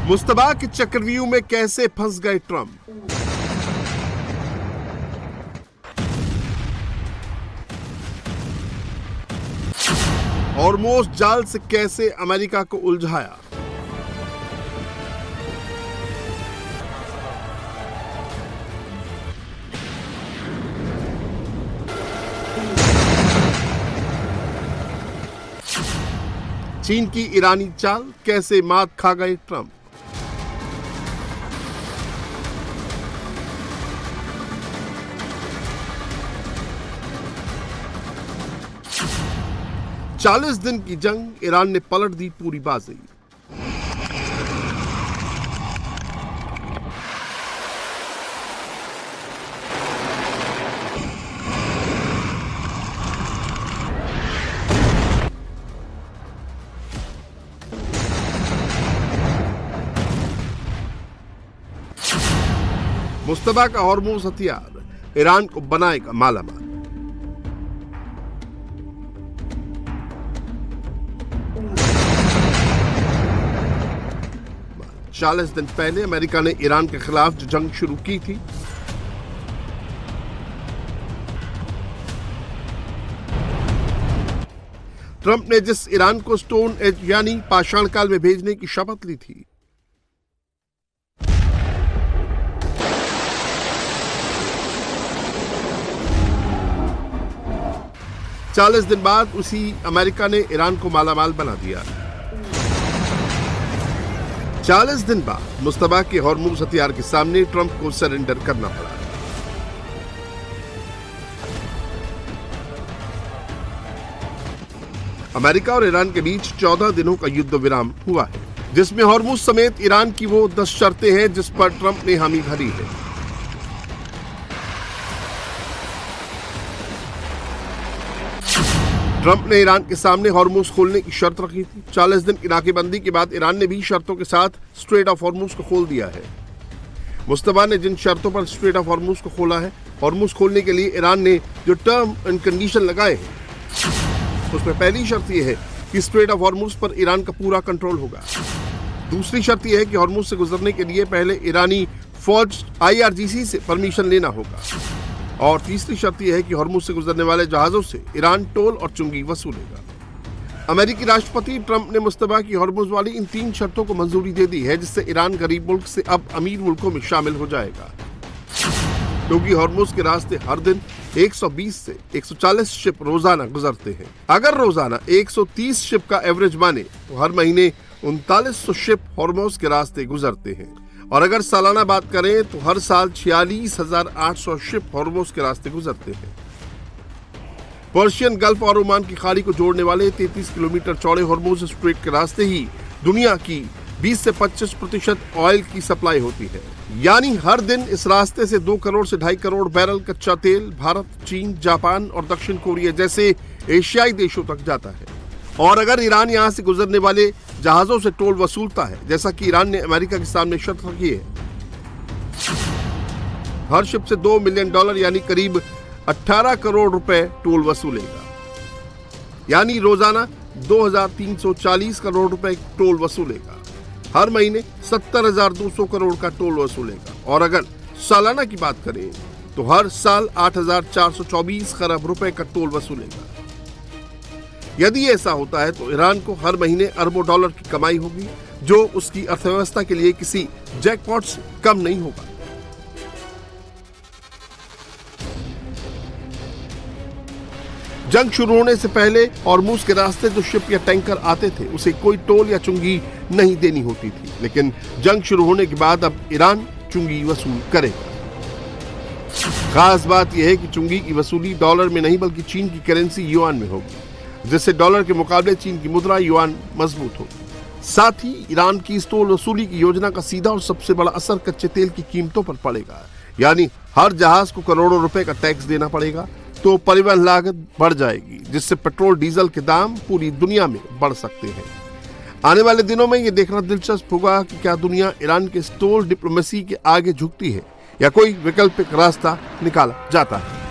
मुस्तबा के चक्रव्यूह में कैसे फंस गए ट्रंप। हॉर्मोज़ जाल से कैसे अमेरिका को उलझाया। चीन की ईरानी चाल कैसे मात खा गए ट्रंप। चालीस दिन की जंग, ईरान ने पलट दी पूरी बाजी। मुस्तबा का हॉर्मोज़ हथियार ईरान को बनाएगा मालामाल। चालीस दिन पहले अमेरिका ने ईरान के खिलाफ जो जंग शुरू की थी, ट्रंप ने जिस ईरान को स्टोन एज यानी पाषाण काल में भेजने की शपथ ली थी, चालीस दिन बाद उसी अमेरिका ने ईरान को मालामाल बना दिया। 40 दिन बाद मुस्तबा के हॉर्मोज़ हथियार के सामने ट्रंप को सरेंडर करना पड़ा। अमेरिका और ईरान के बीच 14 दिनों का युद्ध विराम हुआ है, जिसमें हॉर्मोज़ समेत ईरान की वो 10 शर्तें हैं जिस पर ट्रंप ने हामी भरी है। ट्रंप ने ईरान के सामने हॉर्मोज़ खोलने की शर्त रखी थी। 40 दिन की नाकेबंदी के बाद ईरान ने भी शर्तों के साथ स्ट्रेट ऑफ हॉर्मोज़ को खोल दिया है। मुस्तबा ने जिन शर्तों पर स्ट्रेट ऑफ हॉर्मोज़ को खोला है, हॉर्मोज़ खोलने के लिए ईरान ने जो टर्म एंड कंडीशन लगाए हैं, उसमें पहली शर्त यह है कि स्ट्रेट ऑफ हॉर्मोज़ पर ईरान का पूरा कंट्रोल होगा। दूसरी शर्त यह है कि हॉर्मोज़ से गुजरने के लिए पहले ईरानी फौज IRGC से परमिशन लेना होगा। और तीसरी शर्त यह है कि हॉर्मोज़ से गुजरने वाले जहाजों से ईरान टोल और चुंगी वसूलेगा। अमेरिकी राष्ट्रपति ट्रंप ने मुस्तबा की हॉर्मोज़ वाली इन 3 शर्तों को मंजूरी दे दी है, जिससे ईरान गरीब मुल्क से अब अमीर मुल्कों में शामिल हो जाएगा, क्योंकि हॉर्मोज़ के रास्ते हर दिन 120 से 140 शिप रोजाना गुजरते हैं। अगर रोजाना 130 शिप का एवरेज माने तो हर महीने 3900 शिप हॉर्मोज़ के रास्ते गुजरते हैं। और अगर सालाना बात करें तो हर साल 46,800 शिप हॉर्मोज़ के रास्ते गुजरते हैं। पर्शियन गल्फ और ओमान की खाड़ी को जोड़ने वाले 33 किलोमीटर चौड़े हॉर्मोज़ स्ट्रेट के रास्ते ही दुनिया की 20 से 25% ऑयल की सप्लाई होती है। यानी हर दिन इस रास्ते से 2 करोड़ से 2.5 करोड़ बैरल कच्चा तेल भारत, चीन, जापान और दक्षिण कोरिया जैसे एशियाई देशों तक जाता है। और अगर ईरान यहां से गुजरने वाले जहाजों से टोल वसूलता है, जैसा कि ईरान ने अमेरिका के सामने शर्त रखी है, हर शिप से $2 मिलियन यानी करीब 18 करोड़ रुपए टोल वसूलेगा। यानी रोजाना 2,340 करोड़ रुपए टोल वसूलेगा। हर महीने 70,200 करोड़ का टोल वसूलेगा। और अगर सालाना की बात करें तो हर साल 8,424 खरब रुपए का टोल वसूलेगा। यदि ऐसा होता है तो ईरान को हर महीने अरबों डॉलर की कमाई होगी, जो उसकी अर्थव्यवस्था के लिए किसी जैकपॉट से कम नहीं होगा। जंग शुरू होने से पहले हॉर्मोज़ के रास्ते जो शिप या टैंकर आते थे, उसे कोई टोल या चुंगी नहीं देनी होती थी, लेकिन जंग शुरू होने के बाद अब ईरान चुंगी वसूल करेगा। खास बात यह है कि चुंगी की वसूली डॉलर में नहीं बल्कि चीन की करेंसी युआन में होगी, जिससे डॉलर के मुकाबले चीन की मुद्रा युआन मजबूत होगी। साथ ही ईरान की इस टोल वसूली की योजना का सीधा और सबसे बड़ा असर कच्चे तेल की कीमतों पर पड़ेगा। यानी हर जहाज को करोड़ों रुपए का टैक्स देना पड़ेगा, तो परिवहन लागत बढ़ जाएगी, जिससे पेट्रोल डीजल के दाम पूरी दुनिया में बढ़ सकते हैं। आने वाले दिनों में यह देखना दिलचस्प होगा कि क्या दुनिया ईरान के टोल डिप्लोमेसी के आगे झुकती है या कोई वैकल्पिक रास्ता निकाला जाता है।